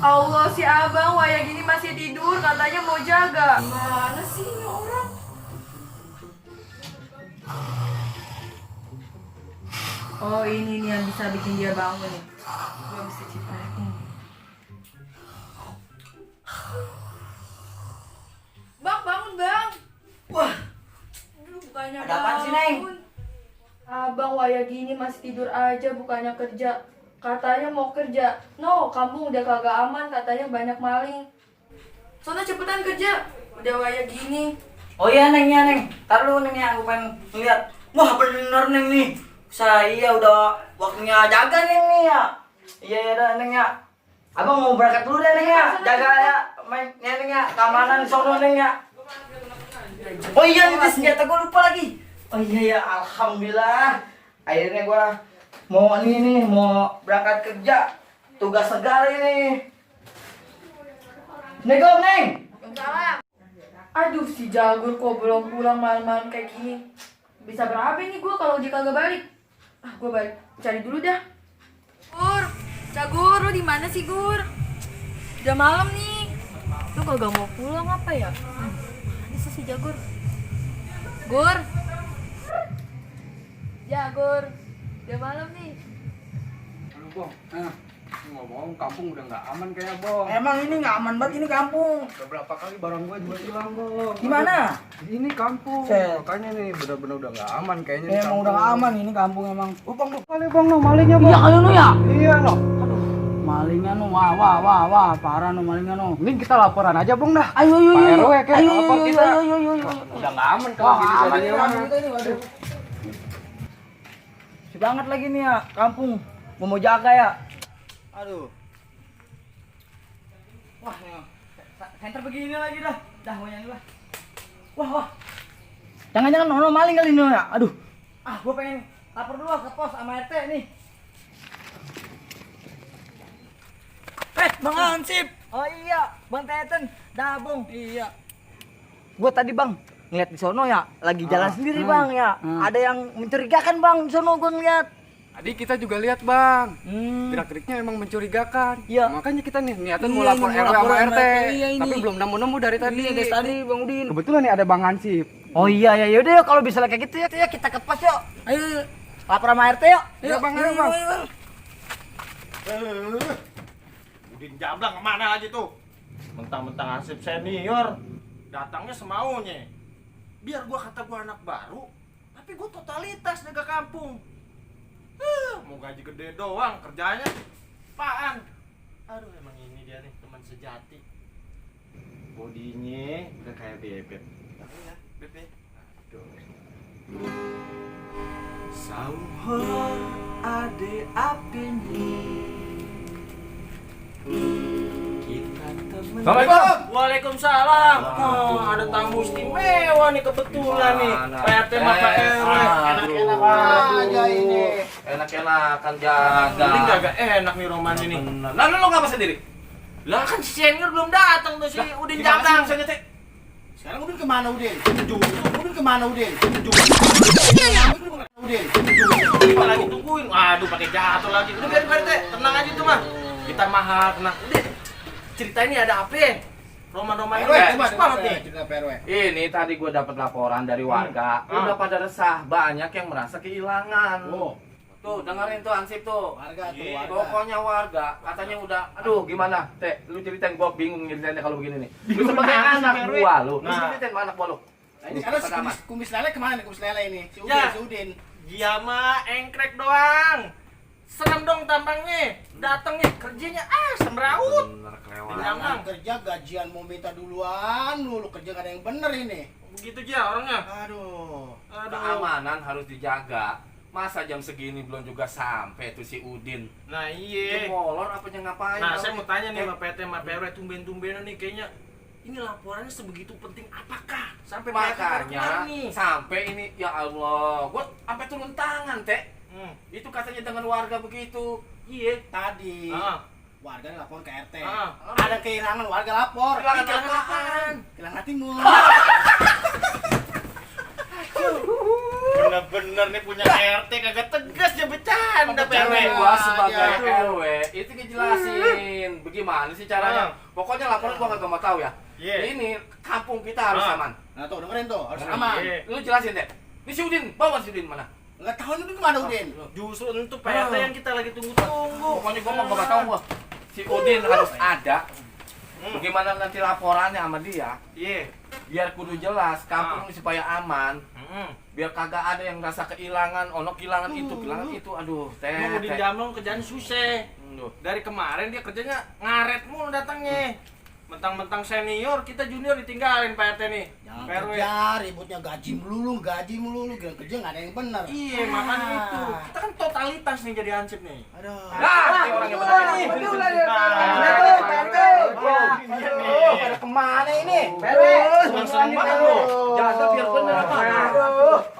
Allah, si abang waya gini masih tidur, katanya mau jaga. Mana sih ini orang? Oh, ini nih yang bisa bikin dia bangun nih. Gue mesti ciptain ini. Bang, bangun bang. Wah, Bukannya ada apaan sih, Neng? Abang waya gini masih tidur aja, bukannya kerja. Katanya mau kerja. No, kampung udah kagak aman, katanya banyak maling. Soalnya cepetan kerja. Udah waya gini. oh iya Neng, ya Neng. Ntar dulu Neng ya, aku pengen lihat. Wah bener Neng nih. Saya udah waktunya jaga Neng nih ya. Iya ya dah Neng ya. Abang mau berangkat dulu deh Neng ya. Jaga ya, main ya Neng ya. Keamanan sono Neng ya. Oh iya ini senjata gue lupa lagi. Oh iya ya, alhamdulillah. Akhirnya gue mau ini nih, mau berangkat kerja. Tugas negara ini. Assalamualaikum Neng. Waalaikumsalam. Aduh, si Jagur kok belum pulang malam-malam kayak gini. Bisa berapa nih gue kalau dia kagak balik? Ah, gue balik cari dulu dah. Gur, Jagur, lu di mana sih Gur? Udah malam nih. Lu kagak mau pulang apa ya? Mana sih si Jagur? Gur. Jagur. Udah malam nih. Halo Bang, ngomong kampung udah nggak aman kayaknya Bang. Emang ini nggak aman banget ini kampung. Udah berapa kali barang gua juga hilang Bang. Gimana? Ini kampung. Set. Makanya nih bener-bener udah nggak aman kayaknya. Ya, emang udah nggak aman ini kampung emang. Oh Bang, kali Bang, no malingnya Bang. Iya kali lu ya? Iya no. Malingnya nu, wah, parah nu malingnya nu. Mending kita laporan aja Bang dah. Ayo, Pak RW kayak ayo, apa kita? ayo. Udah nggak aman kalau Wah, gini aman jadinya. ini kampung kita ini, waduh. Si banget lagi nih ya kampung. Gua mau jaga ya. Aduh. Wah, nih. Center begini lagi dah. Dah mau nyanyi lah. Wah. Jangan-jangan ono maling kali ini ya. Aduh. Ah, gua pengen lapor dulu ke pos sama RT nih. Bang Ansip. Oh iya, Bang Teten, Dabung. Iya. Gua tadi Bang ngeliat di sono ya, lagi jalan sendiri Bang ya. Ada yang mencurigakan Bang di sono gua ngeliat. Tadi kita juga lihat Bang. Hmm. Gerak-geriknya emang mencurigakan. Iya. Makanya kita nih niatan mau Iya, lapor mau RW lapor sama RT. iya ini. Tapi belum nemu-nemu dari tadi. Iya, dari tadi Bang Udin. Kebetulan nih ada Bang Hansip. Oh iya ya, yaudah yuk kalau bisa kayak gitu ya kita ke pos yuk. Ayo. Lapor sama RT yuk. Iya, Bang, ayo, Bang. Udin Jablang kemana aja tuh? Mentang-mentang Hansip senior, datangnya semaunya. Biar gua kata gua anak baru, tapi gua totalitas jaga kampung. Mau gaji gede doang, kerjanya apaan? Aduh, emang ini dia nih teman sejati. Bodinya udah kayak bebek. Tapi ya, bebek. Aduh. Sauhor ade abdini. Kita temen. Assalamualaikum. Waalaikumsalam. Oh, ada tamu istimewa nih kebetulan nih. PRT sama Pak RW. Enak-enak aja ini. Enak-enakan jaga. Ini kagak enak nih Roman ini. Lalu lo ngapa sendiri? Lah kan si senior belum datang tuh si Udin Jablang. Sekarang Udin kemana Udin? Udin kemana Udin? Udin. Kita lagi tungguin. Aduh, pakai jatuh lagi. Udah biarin PRT, tenang aja tuh mah. Kita mahal, tenang. Udah. Cerita ini ada apa? Roman-roman ini bagus banget nih. Cerita PRW. Ini tadi gue dapat laporan dari warga. Udah pada resah, banyak yang merasa kehilangan. Oh. Tuh, dengerin tuh Ansip tuh. Warga tuh, Iya, warga. Pokoknya warga katanya udah, aduh gimana? Teh, lu ceritain, gua bingung nyeritainnya kalau begini nih. Lu sebagai anak gua lu ceritain sama anak gua lu. Nah, ini sekarang si kumis lele kemana nih kumis lele ini? Si Udin, Ya. si Udin. Dia mah engkrek doang. Serem dong tampangnya. Datangnya kerjanya semraut. Bener Jangan. Jangan kerja gajian mau minta duluan, lu kerja gak ada yang bener ini. Begitu aja orangnya. Aduh. Keamanan harus dijaga. Masa jam segini belum juga sampai tuh si Udin. Nah iya. Molor apa ngapain? Nah saya mau tanya nih sama PT sama PRW tumben-tumbenan nih kayaknya. Ini laporannya sebegitu penting apakah? Sampai Makanya nih. sampai ini ya Allah, gua sampai turun tangan, Teh. Itu katanya dengan warga begitu. Iya. Tadi Ah. warga lapor ke RT. Ah. Ada kehilangan warga lapor. Kehilangan Ini apaan? Kehilangan timun. Bener bener nih punya RT kagak tegas dia bercanda PRW. Gua sebagai Ya. RW itu ngejelasin bagaimana sih caranya. Pokoknya laporan gua kagak mau tahu ya. Iya. Ini kampung kita harus aman. Nah tuh dengerin tuh, harus aman. Iya. Lu jelasin deh. Ini si Udin, bawa si Udin mana? Nggak tahu ini kemana Udin? Justru itu PRT yang kita lagi tunggu-tunggu. Pokoknya gua mau tahu gua. Si Udin harus ada. Bagaimana nanti laporannya sama dia? Iya. Biar kudu jelas kampung ini supaya aman. Heeh. Biar kagak ada yang rasa kehilangan, kehilangan itu. Aduh, Emang Udin Jamlang kerjaan susah. Duh. Dari kemarin dia kerjanya ngaret mulu datangnya. Mentang-mentang senior, kita junior ditinggalin Pak RT nih. Jangan PRW. kerja, ributnya gaji melulu. Gila kerja nggak ada yang benar. Iya, makanya itu. Kita kan totalitas nih jadi hansip nih. Aduh. Nah, ini orang yang benar nih. Pada kemana ini? Seneng banget lu. Jaga biar bener apa.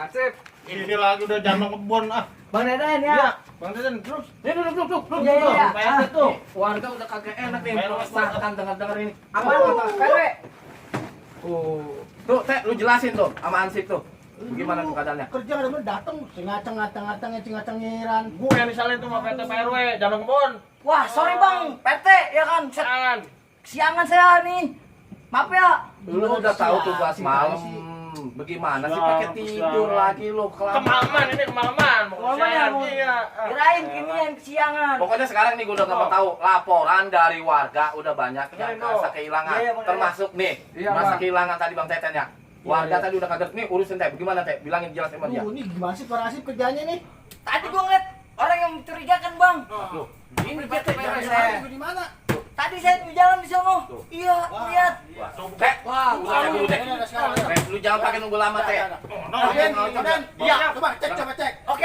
Asip. Ini lagi udah jam kebon ah. Bang Deden Iya, ya. Bang Deden terus. Nih duduk. Iya. PRT tuh. Warga udah kagak enak nih. Makan dengar ini. Apa? PRW. Tuh, Teh, lu jelasin tuh sama Ansip tuh. Gimana tuh keadaannya? Kerja nggak ada bener, datang ngacang ngiran. Gue yang disalin tuh sama PT PRW, jam kebon. Wah, sorry Bang, PT ya kan. Jangan. Siangan saya nih. Maaf ya. Lu udah tahu tugas malam. Bagaimana sih pakai tidur lagi lu Kemalaman ini kemalaman. Kemalaman ya, Bu? Iya. Kirain gini yang kesiangan. Pokoknya sekarang nih gue udah nggak mau tahu laporan dari warga udah banyak yang merasa kehilangan, Iya, Bang. termasuk nih merasa kehilangan tadi Bang Teten ya. Warga tadi udah kaget nih urusin Teh. Bagaimana Teh? Bilangin jelas sama dia. Ini gimana sih Pak Rasif kerjanya nih? Tadi gua ngeliat orang yang mencurigakan Bang. Loh, Ini PT PRW Kerjanya saya. di mana? Tadi saya di jalan di sono. Tuh. Iya, lihat. Teh, Wah, udah dulu Teh. Ada sekarang. Teh, lu jangan pakai nunggu lama Teh. Kemudian, iya, coba cek. Oke.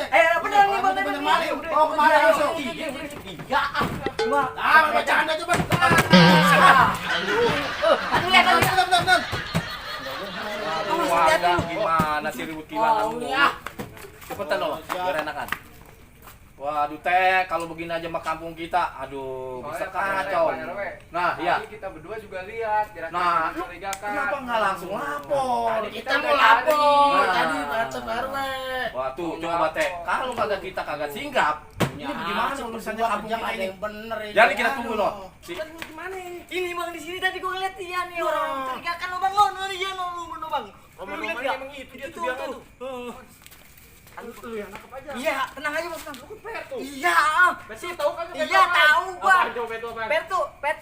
Ayo, bener nih Bang Bener Deden. mana? Oh, kemana langsung? Iya. Cuma. Ah, bercanda coba. Aduh, lihat lagi. Bentar. Warga gimana sih ribut kehilangan Wow, lu? ya. Cepetan loh, biar enakan. Waduh Teh, kalau begini aja sama kampung kita, aduh bisa kacau. Nah, iya. Tadi kita berdua juga lihat, Nah, lu mencurigakan. kenapa nggak langsung lapor? Tadi Kita mau lapor. Nah. Tadi baca PRW. Wah tuh, coba Teh, kalau kagak kita kagak singgap, ini bagaimana urusannya kampung kita ada ini? yang bener ini. Jadi kita tunggu loh. Gimana? Ini Bang di sini tadi gua ngeliat dia nih orang mencurigakan lo Bang. Lo dia lo Bang. Roman-romannya emang itu dia tuh biangnya tuh. Lu yang nangkep aja. Iya, tenang aja Bang. Lu kan PRT tuh. Iya. Besok tahu kan? Iya, tahu gua. Apa coba itu apa? Petu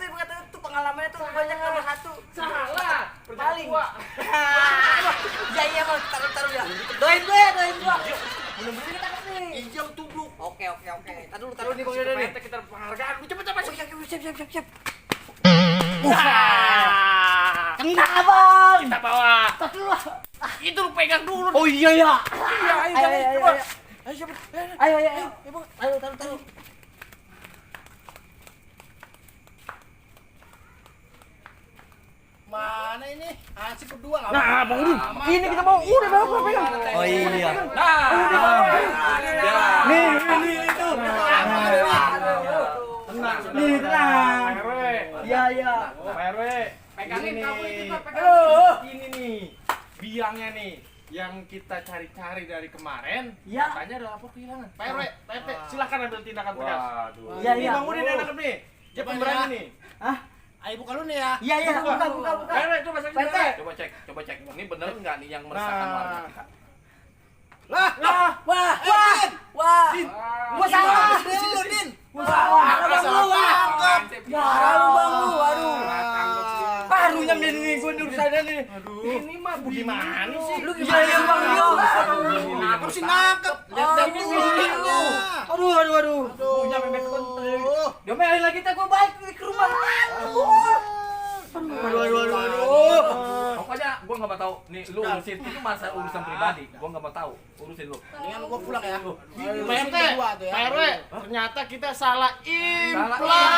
berkata itu pengalamannya tuh banyak nomor 1. Salah. Paling. Gua. Iya Bang, taruh ya. Doain gua. Mudah-mudahan kita dapat nih. Iya tubluk. Oke. Taruh nih Bang Deden nih. PRT kita penghargaan. Lu cepet. Siap. Kena Bang. Kita bawa. Itu lu pegang dulu. Oh iya ya. Ayo, coba. Ayo cepet. Ayo. Ayo taruh. Mana ini? Asik berdua nggak? Nah, Bang Udin. Ini kita mau udah bawa pegang. Oh iya. Nih itu. Nih tenang. PRW. Iya. PRW. Pegangin Ini kamu nih. itu, Pak, Halo. Ini nih. Biangnya nih. Yang kita cari-cari dari kemarin, Ya. katanya ada lapor kehilangan. PRW, PRT, silakan ambil tindakan tegas. Waduh. Iya. Ini Bang Udin yang nangkep nih. Dia Coba pemberani ya. nih. Hah? Ayo buka lu nih ya. Iya. Buka. PRW, coba saya PRT. Coba cek. Ini bener nggak nih yang meresahkan warga kita? Lah, Wah. Gua salah. sini lu, Din. Wah, Bang lu. Hansip. Marah lu Bang lu. Waduh. Tangkap sih. Baru nyampe nih gua urusan nih. Ini mah bagaimana sih? Lu gimana Bang lu? Aku sih nangkep. Lihat dan videonya. Aduh. Punya bebek penting. Domelin lagi kita gua balik ke rumah. Aduh. Pokoknya gua nggak mau tahu. Nih lu urusin itu masalah urusan pribadi. Gua nggak mau tahu. Urusin lu. Mendingan gua pulang ya. PRT, PRW, ternyata kita salah implan. Salah.